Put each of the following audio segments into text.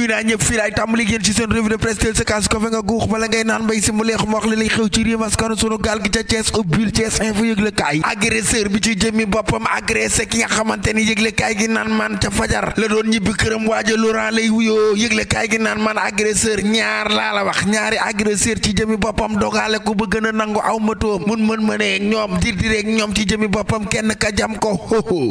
nuyu naa ñëpp fii laay tàmbali génn ci seen revue de presse teel sa kaas ko fe nga guux bala ngay naan mbay si mu leexu ma wax li lay xew ci réew askanu sunu gaal gi ca Thiès ubbil Thiès info yëglekaay agresseur bi ci jëmmi boppam agressé ki nga xamante ni yëglekaay gi naan man ca fajar la doon ñibbi këram waaja Laurent lay wuyoo yëglekaay gi naan man agresseur ñaar laa la wax ñaari agresseur ci jëmmi boppam dogaale ko ba gën a nangu aw matoo mëneeg ñoom dirdireeg ñoom ci jëmmi boppam kenn ka jam ko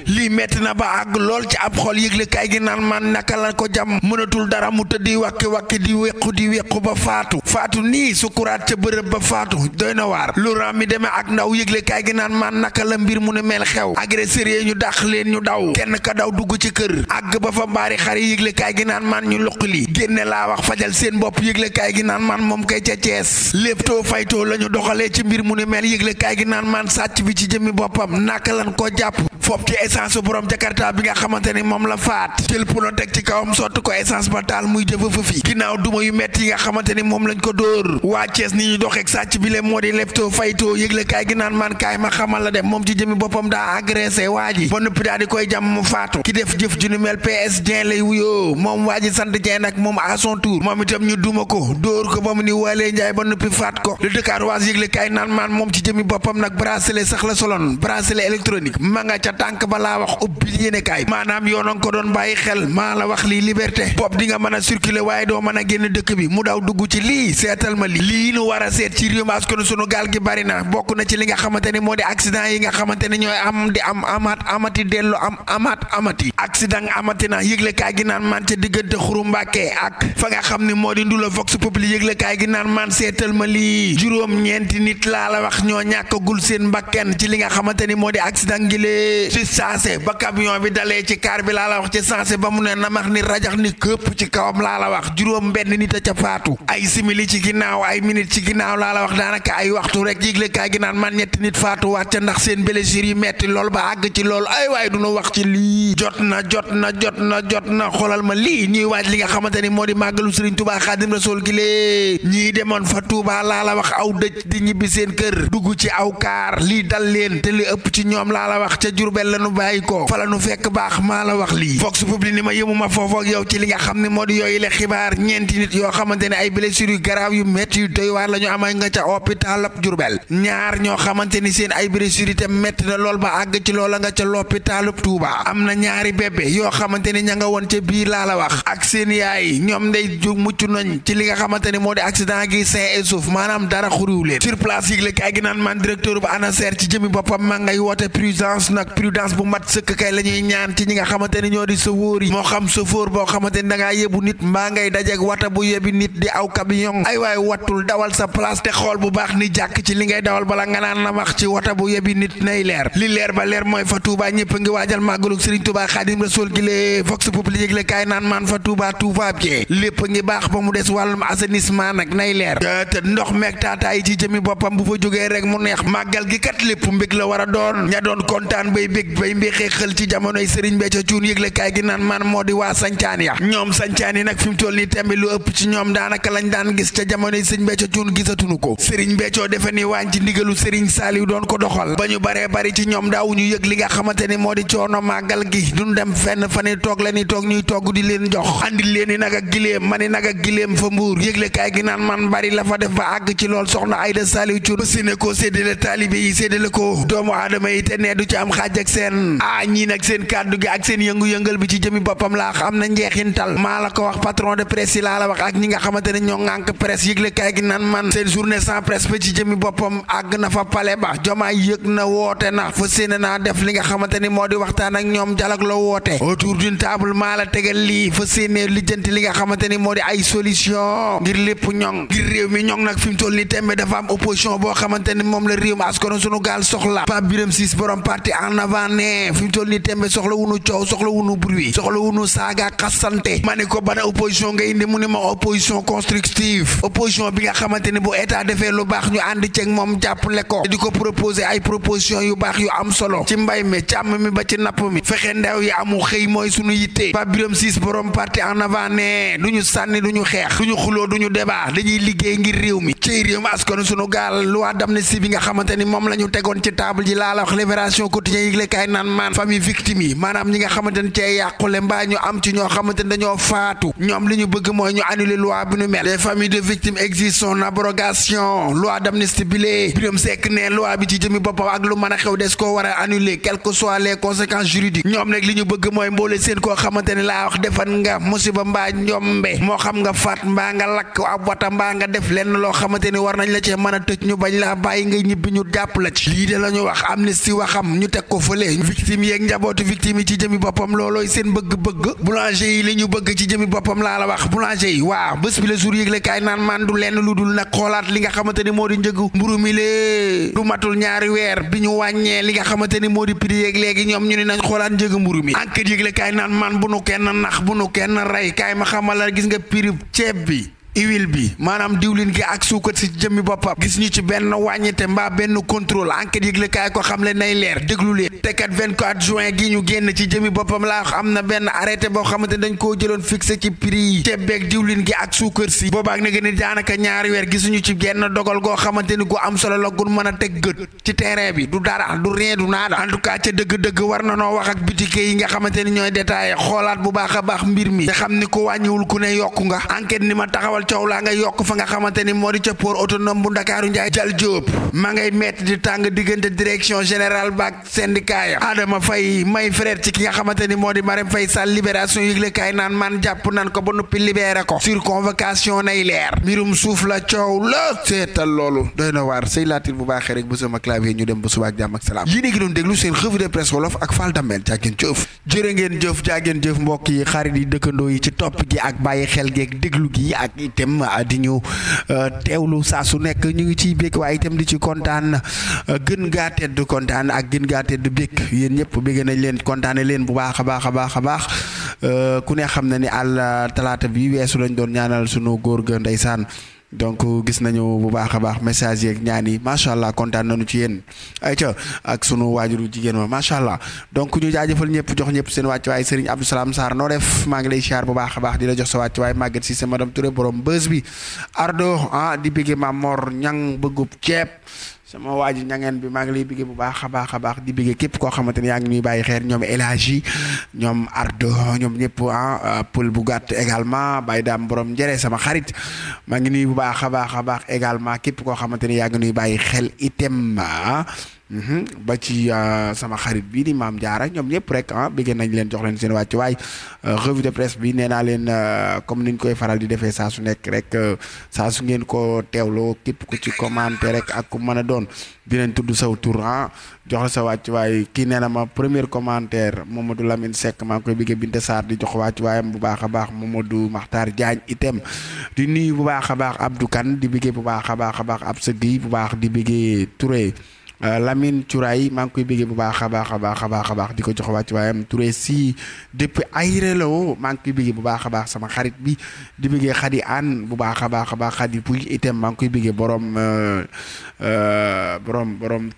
lii metti na ba àgg lool ci ab xol yëglekaay gi naan man naka la ko jam mënatul dara mu tëddi wakki di wequ ba faatu nii sukuraat ca bërëb ba faatu doy na waar Laurent mi demee ak ndaw yëglekaay gi naan man naka la mbir mu ne mel xew agresseur yi ñu dàq leen ñu daw kenn ka daw dugg ci kër àgg ba fa mbaari xar yi yëglekaay gi naan man ñu luqali génne laa wax fajal seen bopp yëglekaay gi naan man moom kay ca Cees lépptoo faytoo la ñu doxalee ci mbir mu ne mel yëglekaay gi naan man sàcc bi ci jëmmi boppam naka lan ko jàpp foofu ci essence borom Jakarta bi nga xamante ni moom la faat jël puno teg ci kawam sotti ko essence ba taal muy jëfa fëfi ginnaaw duma yu metti yi nga xamante ni moom lañ ko dóor waa Cees ni ñu doxeek sàcc bi le moo di leptoo faytoo yëglekaay gi naan man kaay ma xamal la dem moom ci jëmi boppam daa agressé waa ji ba noppi daal di koy jàmm mu faatu ki def jëf ju ni mel PS Dieng lay wuyoo moom waa ji sant Dieng nag moom à son tour moom itam ñu duma ko dóor ko ba mu ni walee njaay ba noppi faat ko le Dakar waa yëglekaay naan man moom ci jëmi boppam nag bracelet sax la soloon bracelet électronique ma nga ca tànk ba laa wax ubbil yéenekaay maanaam yoonoon ko doon bàyyi xel maa la wax lii liberté bopp di nga mën a circuler waaye doo mën a génn dëkk bi mu daw dugg ci lii seetal ma lii nu war a seet ci réew mi askanu sunu gaal gi bari na bokk na ci li nga xamante ni moo di accident yi nga xamante ni ñooy am di am amati dellu amati accident amati na yëglekaay gi naan man ca diggante Xuru Mbàkke ak fa nga xam ni moo di Ndula Vox Populi yëglekaay gi naan man seetal ma lii juróom-ñeenti nit laa la wax ñoo ñàkkagul seen mbakken ci li nga xamante ni moo di accident gi lee ci saase ba camion bi dalee ci car bi laa la wax ci saase ba mu ne namax ni rajax ni këpp ci kawam laa la wax juróom benn nit a ca faatu ay simili ci ginnaaw ay minute ci ginnaaw laa la wax daanaka ay waxtu rek yëglekaay gi naan man ñetti nit faatu waat ca ndax seen blessure yi metti lool ba àgg ci lool ay waaye du nu wax ci lii jot na xoolal ma lii ñuy waaj li nga xamante ni moo di màggalu Serigne Touba Xaadim Rasul gi lee ñii demoon fa Touba laa la wax aw dëj di ñibbi seen kër dugg ci aw kaar lii dal leen te li ëpp ci ñoom laa la wax ca Jurbel la nu bàyyi ko fa la nu fekk baax maa la wax lii Vox Populi ni ma yëmuma foofu ak yow ci li nga xam ne moo di yooyu le xibaar ñeenti nit yoo xamante ne ay blessures yu garaaw yu métti yu doy waar la ñu amay nga ca hôpital ab Jurbel ñaar ñoo xamante ni seen ay blessures itam métti na lool ba àgg ci loola nga ca l'hôpital ab Touba am na ñaari bébé yoo xamante ni ña nga woon ca biir laa la wax ak seen yaay ñoom ndey ju mucc nañ ci li nga xamante ni moo di accident gi sain et sauf maanaam dara xuriw leen sur place yi kaay gi naan man directeur bu ANASER ci jëmi boppam ma ngay woote prudence bu mat sëkk kay la ñuy ñaan ci ñi nga xamante ni ñoo di chauffeur yi moo xam chauffeur boo xamante ni da ngaa yebu nit mbaa ngay dajeeg wata bu yebi nit di aw camion ay waay wattul dawal sa place te xool bu baax ni jàkk ci li ngay dawal bala nga naan la wax ci wata bu yebi nit nay leer li leer ba leer mooy fa Touba ñëpp ngi waajal màggalug Serigne Touba Xaadim Rasul gi lee Vox Populi yëgle kaay naan man fa Touba tout va bien lépp ngi baax ba mu des wàllum assainissement nag nay leer te ndox meeg taataay ci jëmi boppam bu fa jógee rek mu neex màggal gi kat lépp mbég la war a doon ña doon kontaan bay bég bay mbéexee xel ci jamonoy Serigne Béthio Thioune yëgle kaay gi naan man moo di waa sancaan ya ñoom sancaan yi nag fi mu toll nii tembi lu ëpp ci ñoom daanaka lañ daan gis ca jamonoy Serigne Béthio Thioune gisatuñu ko Serigne Béthio defe ni waañ ci ndigalu Serigne Saliou doon ko doxal ba ñu baree bari ci ñoom daawuñu yëg li nga xamante ni moo di coono màggal gi duñ dem fenn fa ni toog la ni toog ñuy togg di leen jox andil leen ni nag ak giléem ma ni nag ak giléem fa mbuur yëgle kaay gi naan man bari la fa def ba àgg ci lool soxna Aïda Saliou Thioune si ne ko séddale taalibe yi séddale ko doomu aadama yi te nee du ci am xaaj ak seen ñii nag seen kàddu gi ak seen yëngu-yëngal bi ci jëmi boppam laa am na njeexintal maa la ko wax patron de presse yi laa la wax ak ñi nga xamante ne ñoo ŋànk presse yëgle kaay gi naan man seen journée sans presse ba ci jëmi boppam àgg na fa pale ba jomaay yëg na woote na fa séene naa def li nga xamante ni moo di waxtaan ak ñoom dialogue la woote autour d'une table maa la tegal lii fa séene lijjanti li nga xamante ni moo di ay solution ngir lépp ñoŋ ngir réew mi ñoŋ nag fi mu toll ni tembe dafa am opposition boo xamante ni moom la réew mi askanu sunu gaal soxla Pape Birame Ciss borom parti en avant ne fi mu toll ni tembe soxla wunu coow soxla wunu bruit soxla wunu saaga xasante ma ne ko bana opposition nga indi mu ne ma opposition constructive opposition bi nga xamante ni bu état defee lu baax ñu ànd ceeg moom jàppale ko di ko proposer ay proposition yu baax yu am solo ci mbay mi càmm mi ba ci napp mi fexe ndaw yi amu xëy mooy sunu yitte. Pape Birame Ciss borom parti en avant ne duñu sànni duñu xeex duñu xuloo duñu débat dañuy liggéey ngir réew mi ci réew mi askanu sunu gaal loi d'amnistie bi nga xamante ni moom la ñu tegoon ci table ji laa la wax Libération Quotidien yëgle kaay naan maan famille victime yi maanaam ñi nga xamante ni cee yàqule mbaa ñu am ci ñoo xamante ni dañoo faatu ñoom li ñu bëgg mooy ñu annuler loi bi nu mel. Les familles de victimes exigent son abrogation loi d'amnistie bi lee Birame Seck ne loi bi ci jëmi boppam ak lu mën a xew des koo war a annuler quelles que soient les conséquences juridiques ñoom nag li ñu bëgg mooy mboole seen koo xamante ni laa wax defan nga musiba mbaa njombe moo xam nga faat mbaa nga lakk ab wata mbaa nga def lenn loo xamante ni war nañ la cee mën a tëj ñu bañ laa bàyyi nga ñibbi ñu jàpp la ci lii de la ñu wax amnistie waxam ñu teg ko fële victime yeeg njabootu victime yi ci jëmi boppam loolooy seen bëgg-bëgg boulanger yi li ñu bëgg ci jëmi boppam laa la wax boulanger yi waaw bés bi la jour yëgle kaay naan man du lenn lu dul nag xoolaat li nga xamante ni moo di njëgu mburu mi lee du matul ñaari weer bi ñu wàññee li nga xamante ni moo di prix yeeg léegi ñoom ñu ni nañ xoolaat njëgu mburu mi enquête yëgle kaay naan man bu nu kenn nax bu nu kenn rey kaay ma xamal la gis nga prix ceeb bi huile bi maanaam diwlin gi ak suukar si jëmmi boppam gis ñu ci benn wàññite mbaa benn contrôle enquête yëgle kaay ko xam le nay leer déglu leen te kat 24 juin gi ñu génn ci jëmmi boppam laa wax am na benn arrêté boo xamante dañ koo jëloon fixé ci prix yi ceeb beeg diwlin gi ak suukar si boobaak na gën a daanaka ñaari weer gisuñu ci genn dogal goo xamante ni gu am solo la gun mën a teg gët ci terrain bi du dara du rien du naada en tout cas ca dëgg-dëgg war na noo wax ak boutique yi nga xamante ni ñooy détaillé xoolaat bu baax a baax mbir mi te xam ni ko wàññiwul ku ne yokku nga enquête ni ma taxawal coow laa nga yokk fa nga xamante ni moo di ca port autonome bu Ndakaaru Njaay Jal Jóob ma ngay metti di tàng diggante direction générale baak syndicat ya Adama Faye may frère ci ki nga xamante ni moo di Marème Faye Sall Libération yëgle kaay naan man jàpp nan ko ba noppi libéré ko sur convocation nay leer mbirum suuf la coow la seetal loolu doy na waar sëy laatil bu baaxee rek bu sama clavier ñu dem ba suba ak jàmm ak salaam yéen a ngi doon déglu seen revue de presse wolof ak Fall Damel jaageen jëf jërë ngeen jëf jaageen jëf mbokk yi xarit yi dëkkandoo yi ci topp gi ak bàyyi xel gi ak déglu gi ak itam di ñu teewlu saa su nekk ñu ngi ciy békk waaye itam di ci kontaan gën gaa tedd kontaan ak gën gaa tedd békk yéen ñëpp bégg nañ leen kontaane leen bu baax a baax a baax a baax ku ne xam na ni àll talaata bi weesu lañ doon ñaanal sunu góor ga ndeysaan donc gis nañu bu baax a baax message yeeg ñaan yi macha allah kontaan nañu ci yéen ayca ak sunu waajuru jigéen ma macha allah donc ñu jaajëfal ñëpp jox ñëpp seen wàccuwaay Serigne Abdou Salam Sarr noo def maa ngi lay siyaar bu baax a baax di la jox sa wàccuwaay Maguette Cissé madame Touré borom bës bi Ardo di bëgge ma Mor ñang bëggub ceeb sama waaji ñangeen bi maa ngi lay bëgge bu baax a baax di bëgge képp koo xamante ne yaa ngi ñuy bàyyi xeer ñoom Elagi ñoom Ardo ñoom ñëpp pël bu gàtt également Baye Dame borom njëre sama xarit maa ngi nuyu bu baax a baax également képp koo xamante ne yaa ngi ñuy bàyyi xel item ba ci sama xarit bii di Maam Jaara ñoom ñëpp rek bëgg nañ leen jox leen seen wàccu waay revue de presse bi nee naa leen comme niñ koy faral di defee saa su nekk rek saa su ngeen ko teewloo képp ku ci commenté rek ak ku mën a doon dinañ tudd saw tur jox la sa wàccu waay kii nee na ma premier commentaire Mamadou Lamine Seck maa ngi koy bëggee Binte Sarr di jox wàccu waayam bu baax a baax Mamadou Makhtar Diagne itam di nuyu bu baax a baax Abdou Kane di bëggee bu baax a baax ab sa gi bu baax di bëggee Touré Lamine Curay maa ngi koy bëggee bu baax a baax di ko jox wàcc waayam Touré si depuis Ayrelo maa ngi koy bëggee bu baax a baax sama xarit bi di bëggee Xadi An bu baax a baax Xadi Puy itam maa ngi koy bëggee borom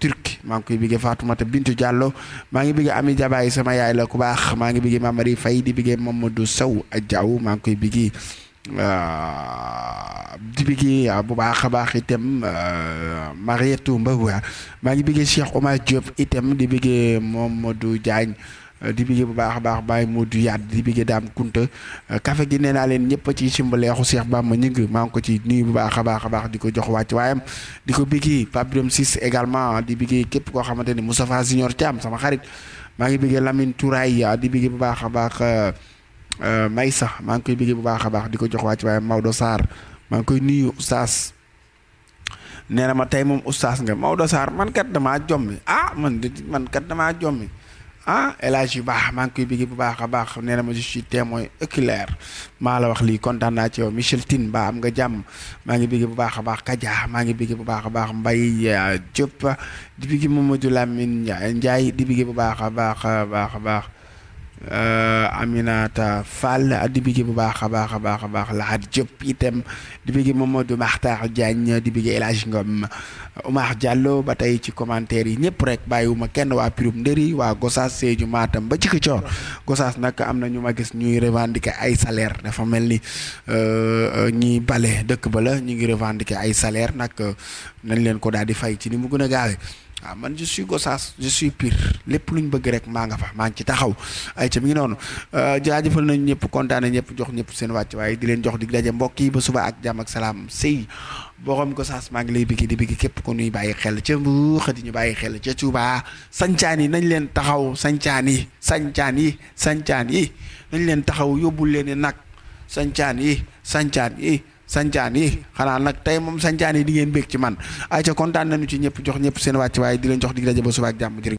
Turki maa ngi koy bëggee Fatoumata Bintu Diallo maa ngi bëggee Ami Jabaay sama yaay la ku baax maa ngi bëggee Mamari Faye di bëggee Mamadou Sow Diaw maa ngi koy bëggee di bëggee bu baax a baax itam Marietou Mbaw maa ngi bëggee Cheikh Omar Diop itam di bëggee Mamadou Diagne di bëggee bu baax a baax Baye Modou Yad di bëggee Dame Kunta café gi nee naa leen ñëpp ci simbaleexu Cheikh Bamba ñing maa ngi ko ci nuyu bu baax a baax di ko jox wàcc waayam di ko bëggee Pape Birame Ciss également di bëggee képp koo xamante ni Moustapha Junior Thiam sama xarit maa ngi bëggee Lamine Touraye di bëggee bu baax a baax may sax maa ngi koy bëggee bu baax a baax di ko jox wàcc waaye Maodo Sarr maa ngi koy nuyu oustaz nee na ma tey moom oustaz nga Maodo Sarr man kat damaa jommi man kat damaa jommi Elage yu baax maa ngi koy bëggee bu baax a baax nee na ma je suis témoin oculaire maa la wax lii kontaan naa ci yow Michel Tine ba am nga jàmm maa ngi bëggee bu baax a baax Kaja maa ngi bëggee bu baax a baax Mbaye Diop di bëggee Mamadou Lamine Ndiaye di bëggee bu baax a baax Aminata Fall di bigi bu baax a baax a baax a baax Lahat Diop itam di bigi Mamadou Makhtar Diagne di bigi El Hadj Ngom Oumar Diallo ba tey ci commentaire yi ñëpp rek bàyyiwuma kenn waa Pirum Ndëri waa Gossas Sédhiou Matam ba ci Kicoor Gossas nag am na ñu ma gis ñuy revendiquer ay salaire dafa mel ni ñi bale dëkk ba la ñu ngi revendiquer ay salaire nag nañ leen ko daal di fay ci ni mu gën a gaawee waaw man je suis Gossas je suis Pire lépp lu ñu bëgg rek maa nga fa maa ngi ci taxaw ay ca mi ngi noonu jaajëfal nañu ñëpp kontaane ñëpp jox ñëpp seen wàcc waaye di leen jox dig daje mbokk yi ba suba ak jàmm ak salaam sëy borom Gossas maa ngi lay biggi di biggi képp ko nuy bàyyi xel ca Mbuur di ñu bàyyi xel ca Touba sancaan yi nañ leen taxaw sancaan yi nañ leen taxaw yóbbul leen ni nag sancaan yi xanaa nag tey moom sancaan yi di ngeen bég ci man ay ca kontaan nañu ci ñëpp jox ñëpp seen wàcc waaye di leen jox dig daje ba suba ak jàmm jërë